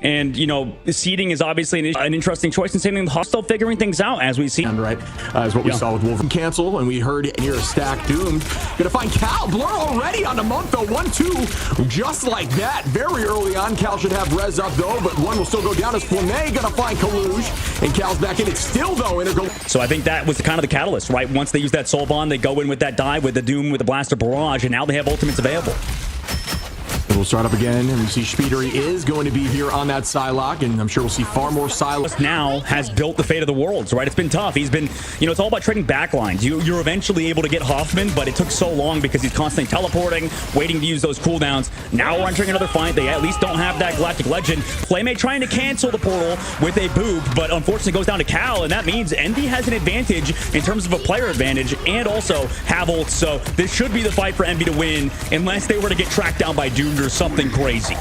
And, you know, seeding is obviously an interesting choice, and same thing with Hawk, still figuring things out as we see. Right, is what we saw with Wolf cancel, and we heard near a stack doomed. Gonna find Cal. Blur already on the month though. 1-2, just like that. Very early on. Cal should have res up though, but one will still go down as Flamay gonna find Kaluge, and Cal's back in it still though. So I think that was kind of the catalyst, right? Once they use that soul bond, they go in with that dive with the Doom with the Blaster Barrage, and now they have ultimates available. We'll start up again, and we see Speedery is going to be here on that Psylocke, and I'm sure we'll see far more Psylocke. Now has built the fate of the worlds, right? It's been tough. He's been, you know, it's all about trading backlines. You're eventually able to get Hoffman, but it took so long because he's constantly teleporting, waiting to use those cooldowns. Now we're entering another fight. They at least don't have that Galactic Legend. Flamay trying to cancel the portal with a boob, but unfortunately goes down to Cal, and that means Envy has an advantage in terms of a player advantage and also have ults. So this should be the fight for Envy to win, unless they were to get tracked down by Doomed or something crazy.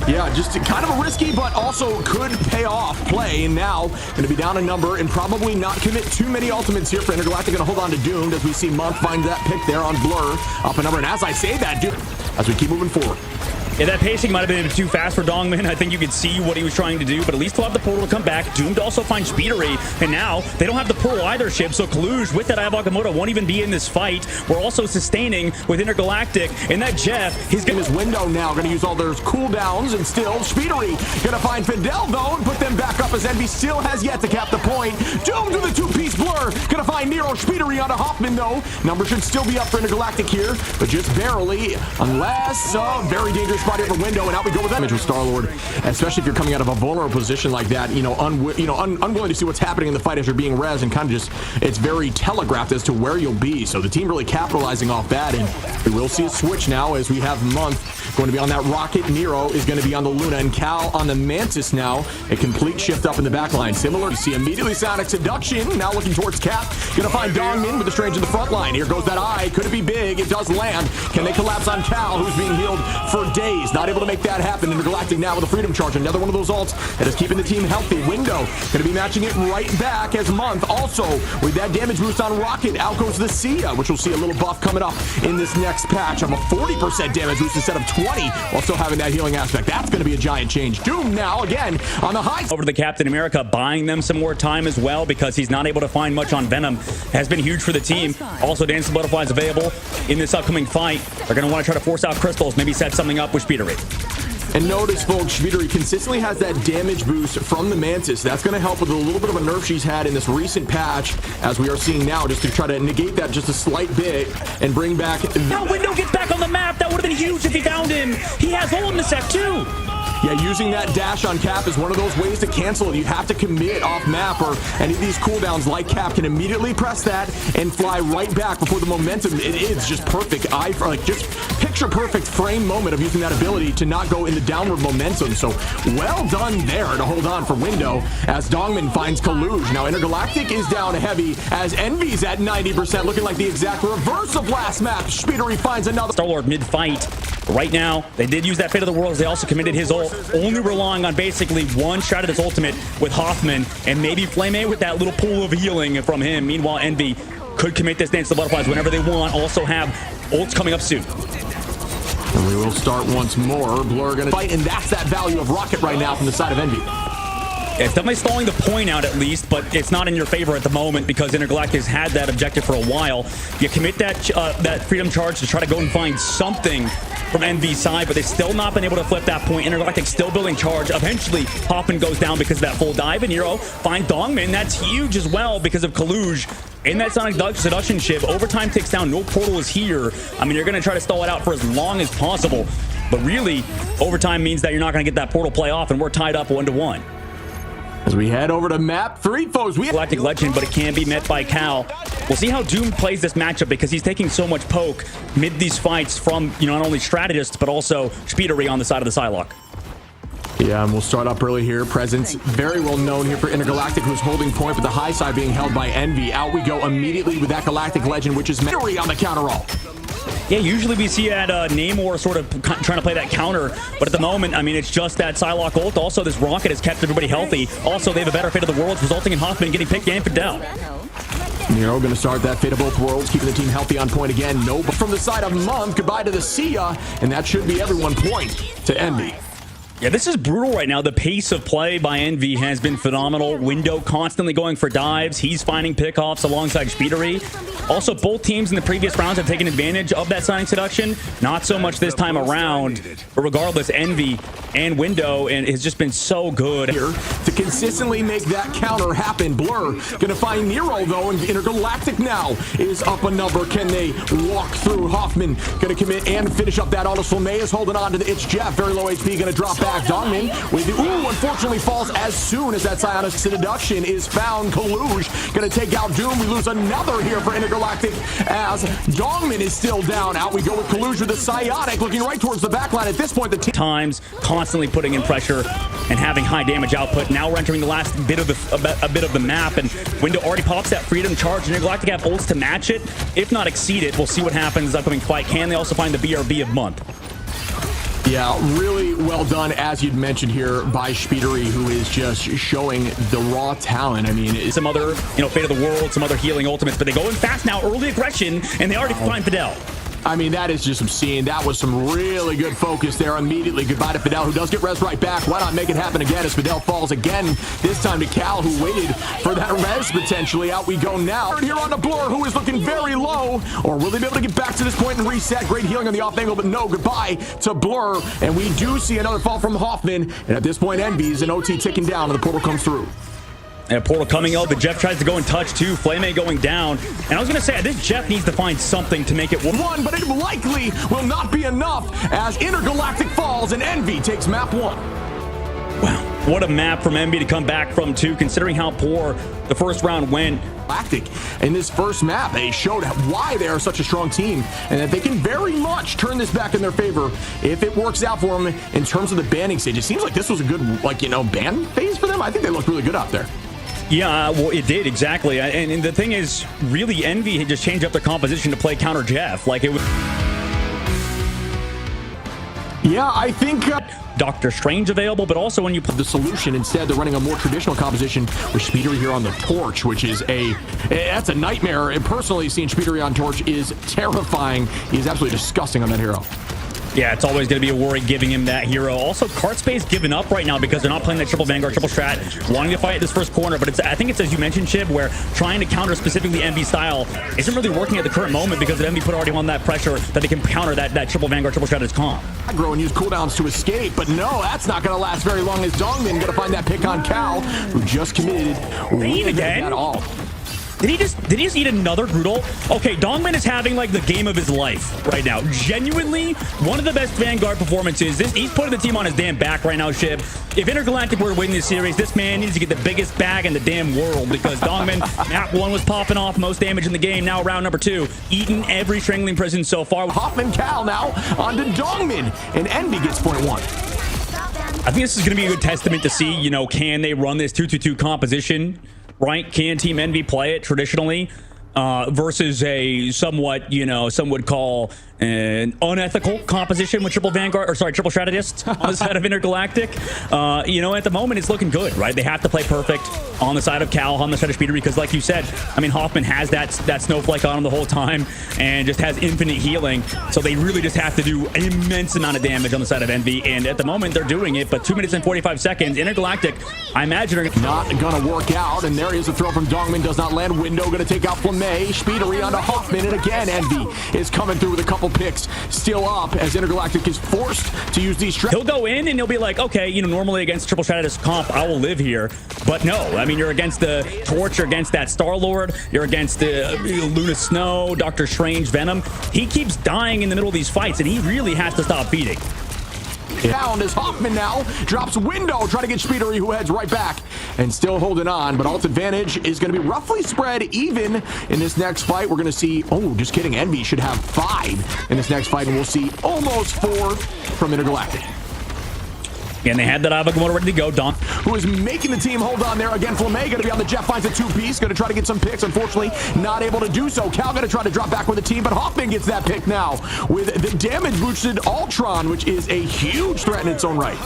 Yeah, just kind of a risky, but also could pay off play. And now going to be down a number and probably not commit too many ultimates here for Intergalactic. Going to hold on to Doomed as we see Month find that pick there on Blur up a number. And as I say that, Doomed, as we keep moving forward. Yeah, that pacing might have been too fast for Dongmin. I think you could see what he was trying to do, but at least he'll have the portal to come back. Doomed also finds Speedery, and now they don't have the portal either, Shib, so Kaluge with that Ayabakamoto won't even be in this fight. We're also sustaining with Intergalactic, and that Jeff, he's in his window now, going to use all their cooldowns, and still Speedery going to find Fidel, though, and put them back up as Envy still has yet to cap the point. Doomed with a two-piece Blur, going to find Nero. Speedery onto Hoffman, though. Number should still be up for Intergalactic here, but just barely, unless, very dangerous spot here for Window, and out we go with damage with Star-Lord, especially if you're coming out of a vulnerable position like that, unwilling to see what's happening in the fight as you're being res, and kind of just, it's very telegraphed as to where you'll be. So the team really capitalizing off that, and we will see a switch now as we have Month going to be on that Rocket. Nero is going to be on the Luna, and Cal on the Mantis now. A complete shift up in the back line. Similar, you see immediately Sonic Seduction, now looking towards Cap. Going to find Dongmin with the Strange in the front line. Here goes that eye. Could it be big? It does land. Can they collapse on Cal, who's being healed for days? Not able to make that happen. Intergalactic now with a Freedom Charge. Another one of those ults that is keeping the team healthy. Window going to be matching it right back as Month. Also, with that damage boost on Rocket, out goes the Sia, which we'll see a little buff coming up in this next patch of a 40% damage boost instead of 20, while still having that healing aspect. That's going to be a giant change. Doom now again on the high. Over to the Captain America, buying them some more time as well because he's not able to find much on Venom. Has been huge for the team. Also, Dancing Butterflies available in this upcoming fight. They're going to want to try to force out crystals, maybe set something up with Speedery. And notice, folks, Speedery consistently has that damage boost from the Mantis. That's going to help with a little bit of a nerf she's had in this recent patch, as we are seeing now, just to try to negate that just a slight bit and bring back... Now Window gets back on the map. That would have been huge if he found him. He has ult in the set, too. Yeah, using that dash on Cap is one of those ways to cancel it. You have to commit off map, or any of these cooldowns like Cap can immediately press that and fly right back before the momentum. It is just perfect just picture perfect frame moment of using that ability to not go in the downward momentum. So well done there to hold on for Window as Dongmin finds Kaluge. Now Intergalactic is down heavy as Envy's at 90%, looking like the exact reverse of last map. Speedery finds another. Star-Lord mid-fight. Right now, they did use that Fate of the Worlds. They also committed his ult, only relying on basically one shot at his ultimate with Hoffman, and maybe Flamay with that little pool of healing from him. Meanwhile, Envy could commit this Dance of the Butterflies whenever they want. Also have ults coming up soon. And we will start once more. Blur going to fight, and that's that value of Rocket right now from the side of Envy. It's definitely stalling the point out at least, but it's not in your favor at the moment because Intergalactic has had that objective for a while. You commit that that Freedom Charge to try to go and find something from Envy's side, but they've still not been able to flip that point. Intergalactic still building charge. Eventually, Hoffman goes down because of that full dive, and Nero find Dongmin. That's huge as well because of Kaluge. In that Sonic Seduction ship, overtime takes down. No portal is here. I mean, you're going to try to stall it out for as long as possible, but really, overtime means that you're not going to get that portal play off, and we're tied up 1-1. As we head over to map 3, folks, we have Galactic Legend, but it can be met by Cal. We'll see how Doom plays this matchup because he's taking so much poke mid these fights from, not only strategists, but also Speedery on the side of the Psylocke. Yeah, and we'll start up early here. Presence very well known here for Intergalactic, who's holding point, but the high side being held by Envy. Out we go immediately with that Galactic Legend, which is Speedery on the counter roll. Yeah, usually we see at Namor sort of trying to play that counter, but at the moment, I mean, it's just that Psylocke ult. Also, this Rocket has kept everybody healthy. Also, they have a better Fate of the Worlds, resulting in Hoffman getting picked and Fidel. Nero going to start that Fate of both worlds, keeping the team healthy on point again. No, but from the side of Month, goodbye to the Sia, and that should be everyone point to Envy. Yeah, this is brutal right now. The pace of play by Envy has been phenomenal. Window constantly going for dives. He's finding pickoffs alongside Speedery. Also, both teams in the previous rounds have taken advantage of that signing seduction. Not so much this time around. But regardless, Envy and Window and has just been so good. Here to consistently make that counter happen. Blur gonna find Nero though, and Intergalactic now is up a number. Can they walk through? Hoffman gonna commit and finish up that auto. May is holding on to the It's Jeff. Very low HP, gonna drop back. Dongmin with the unfortunately falls as soon as that psionic seduction is found. Kaluj gonna take out Doom. We lose another here for Intergalactic as Dongmin is still down. Out we go with Kaluj with the psionic, looking right towards the backline. At this point, the team times constantly putting in pressure and having high damage output. Now we're entering the last bit of the map, and Window already pops that freedom charge. Intergalactic have ults to match it, if not exceed it. We'll see what happens in the upcoming fight. Can they also find the BRB of month? Yeah, really well done, as you'd mentioned here, by Speedery, who is just showing the raw talent. I mean, some other, Fate of the World, some other healing ultimates, but they go in fast now, early aggression, and they already find Fidel. I mean, that is just obscene. That was some really good focus there. Immediately goodbye to Fidel, who does get res right back. Why not make it happen again as Fidel falls again, this time to Cal, who waited for that res potentially. Out we go now. Here on the Blur, who is looking very low. Or will they be able to get back to this point and reset? Great healing on the off angle, but no, goodbye to Blur. And we do see another fall from Hoffman. And at this point, Envy's and OT ticking down, and the portal comes through. And Portal coming out, but Jeff tries to go and touch too. Flame going down. And I was going to say, I think Jeff needs to find something to make it one, but it likely will not be enough as Intergalactic falls and Envy takes map 1. Wow, what a map from Envy to come back from too, considering how poor the first round went. Galactic in this first map, they showed why they are such a strong team and that they can very much turn this back in their favor if it works out for them in terms of the banning stage. It seems like this was a good, ban phase for them. I think they looked really good out there. Yeah, well, it did, exactly. And the thing is, really, Envy had just changed up their composition to play counter Jeff. Like, it was... Yeah, I think... Doctor Strange available, but also when you put the solution, instead they're running a more traditional composition with Speedery here on the Torch, which is that's a nightmare. And personally, seeing Speedery on Torch is terrifying. He's absolutely disgusting on that hero. Yeah, it's always going to be a worry giving him that hero. Also, cart space giving up right now because they're not playing that triple Vanguard, triple strat, wanting to fight this first corner. But I think it's, as you mentioned, Chib, where trying to counter specifically Envy style isn't really working at the current moment because Envy put already on that pressure that they can counter that triple Vanguard, triple strat as calm. Grow and use cooldowns to escape, but no, that's not going to last very long as Dongmin going to find that pick on Cal, who just committed again. At all. Did he just eat another Groodle? Okay, Dongmin is having like the game of his life right now. Genuinely, one of the best Vanguard performances. He's putting the team on his damn back right now, Shib. If Intergalactic were to win this series, this man needs to get the biggest bag in the damn world because Dongmin, map 1 was popping off, most damage in the game. Now round number 2, eating every strangling prison so far. Hoffman Cal now onto Dongmin, and Envy gets point 1. I think this is going to be a good testament to see, can they run this 2-2-2 composition? Right? Can Team Envy play it traditionally versus a somewhat, some would call an unethical composition with triple Vanguard, or sorry, triple strategist on the side of Intergalactic. At the moment, it's looking good, right? They have to play perfect on the side of Cal, on the side of Speedery, because like you said, I mean, Hoffman has that snowflake on him the whole time and just has infinite healing. So they really just have to do an immense amount of damage on the side of Envy. And at the moment, they're doing it, but 2 minutes and 45 seconds, Intergalactic, I imagine, are not gonna work out. And there is a throw from Dongmin, does not land. Window gonna take out Flame. Speedery onto Hoffman, and again, Envy is coming through with a couple picks, still up as Intergalactic is forced to use these strats. He'll go in and he'll be like, okay, normally against triple strategist comp, I will live here. But no, I mean, you're against the Torch, you're against that Star-Lord, you're against the Luna Snow, Doctor Strange, Venom. He keeps dying in the middle of these fights, and he really has to stop feeding. Down as Hoffman now drops Window, trying to get Speedery, who heads right back and still holding on, but ult advantage is going to be roughly spread even in this next fight. We're going to see, just kidding, Envy should have 5 in this next fight, and we'll see almost 4 from Intergalactic. And they had that Avagamora ready to go. Don, who is making the team hold on there. Again, Flame going to be on the Jeff, finds a 2-piece. Going to try to get some picks. Unfortunately, not able to do so. Cal going to try to drop back with the team, but Hoffman gets that pick now with the damage boosted Ultron, which is a huge threat in its own right.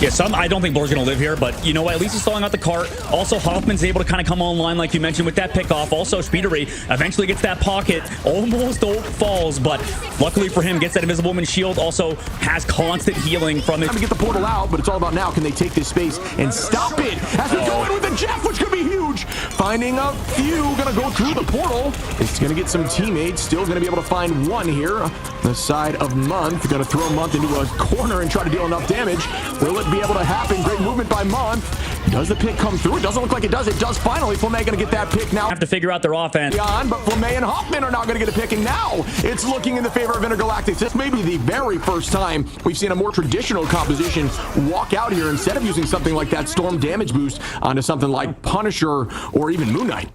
Yeah, I don't think Blur's going to live here, but you know what? At least he's stalling out the cart. Also, Hoffman's able to kind of come online, like you mentioned, with that pickoff. Also, Speedery eventually gets that pocket. Almost falls, but luckily for him, gets that Invisible Woman shield. Also has constant healing from it. Time to get the portal out, but it's all about now. Can they take this space and stop it? As we go in with the Jeff, which could be huge. Finding a few, gonna go through the portal. It's gonna get some teammates. Still gonna be able to find one here. The side of Month. Gonna throw Month into a corner and try to deal enough damage. Will it be able to happen? Great movement by Month. Does the pick come through? It doesn't look like it does. It does finally. Flamay gonna get that pick now. Have to figure out their offense. But Flamay and Hoffman are not gonna get a pick, and now it's looking in the favor of Intergalactic. This may be the very first time we've seen a more traditional composition walk out here instead of using something like that Storm damage boost onto something like Punisher or even Moon Knight.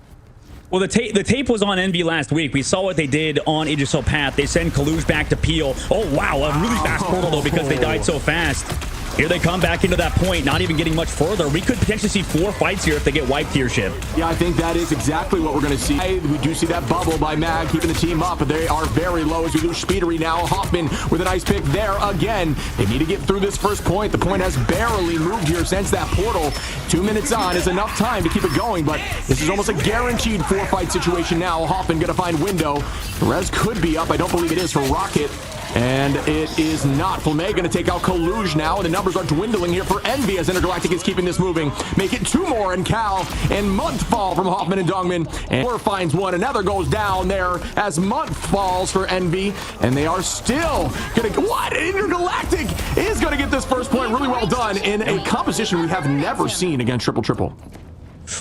Well, the tape was on Envy last week. We saw what they did on Aegis Path. They send Kaluge back to Peel. Oh, wow. A really fast portal, though, because they died so fast. Here they come back into that point, not even getting much further. We could potentially see 4 fights here if they get wiped here, Ship. Yeah, I think that is exactly what we're going to see. We do see that bubble by Mag keeping the team up, but they are very low as we lose Speedery now. Hoffman with a nice pick there again. They need to get through this first point. The point has barely moved here since that portal. 2 minutes on is enough time to keep it going, but this is almost a guaranteed 4-fight situation now. Hoffman going to find window. Res could be up. I don't believe it is for Rocket. And it is not. Flamay going to take out Kaluge now, and the numbers are dwindling here for Envy as Intergalactic is keeping this moving. Make it 2 more, and Cal and Month fall from Hoffman and Dongman. And Blur finds one. Another goes down there as Month falls for Envy, and they are still going to... What? Intergalactic is going to get this first point. Really well done in a composition we have never seen against Triple.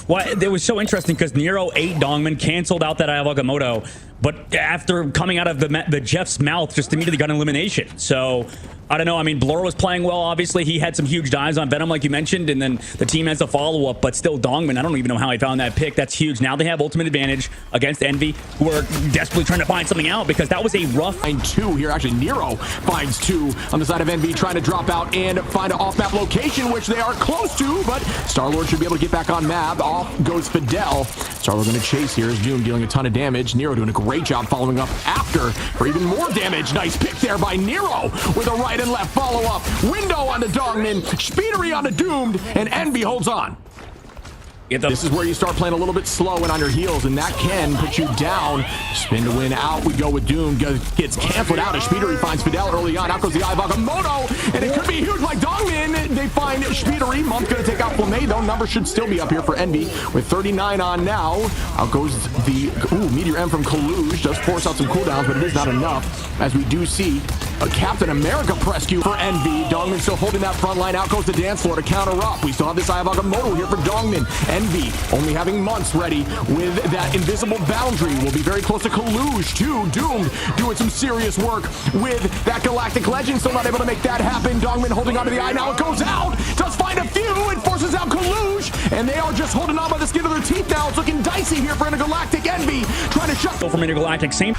Well, it was so interesting because Nero ate Dongman, canceled out that Ayavagamoto, but after coming out of the Jeff's mouth, just immediately got an elimination. So I don't know. I mean, Blur was playing well. Obviously, he had some huge dives on Venom, like you mentioned, and then the team has a follow-up, but still Dongman, I don't even know how he found that pick. That's huge. Now they have ultimate advantage against Envy, who are desperately trying to find something out because that was a rough... Find 2 here. Actually, Nero finds 2 on the side of Envy, trying to drop out and find an off-map location, which they are close to, but Star-Lord should be able to get back on map. Off goes Fidel. Star-Lord going to chase here as Doom dealing a ton of damage. Nero doing a great job following up after for even more damage. Nice pick there by Nero with a right and left follow-up. Window onto Dongman, Speedery onto Doomed, and Envy holds on. This is where you start playing a little bit slow and on your heels, and that can put you down. Spin to win out. We go with Doom. Gets canceled out as Speedery finds Fidel early on. Out goes the Ayavagamoto, and it could be huge like Dongman. They find Speedery. Month going to take out Flamay, though. Numbers should still be up here for Envy with 39 on now. Out goes the Meteor M from Kaluge. Does force out some cooldowns, but it is not enough, as we do see a Captain America rescue for Envy. Dongman still holding that front line. Out goes the dance floor to counter up. We still have this Ayavagamoto here for Dongman. Envy only having Months ready with that invisible boundary. Will be very close to Kaluge too. Doomed doing some serious work with that Galactic Legend. Still not able to make that happen. Dongman holding onto the eye. Now it goes out. Does find a few. It forces out Kaluge. And they are just holding on by the skin of their teeth now. It's looking dicey here for Intergalactic. Envy trying to shut... From Intergalactic, same...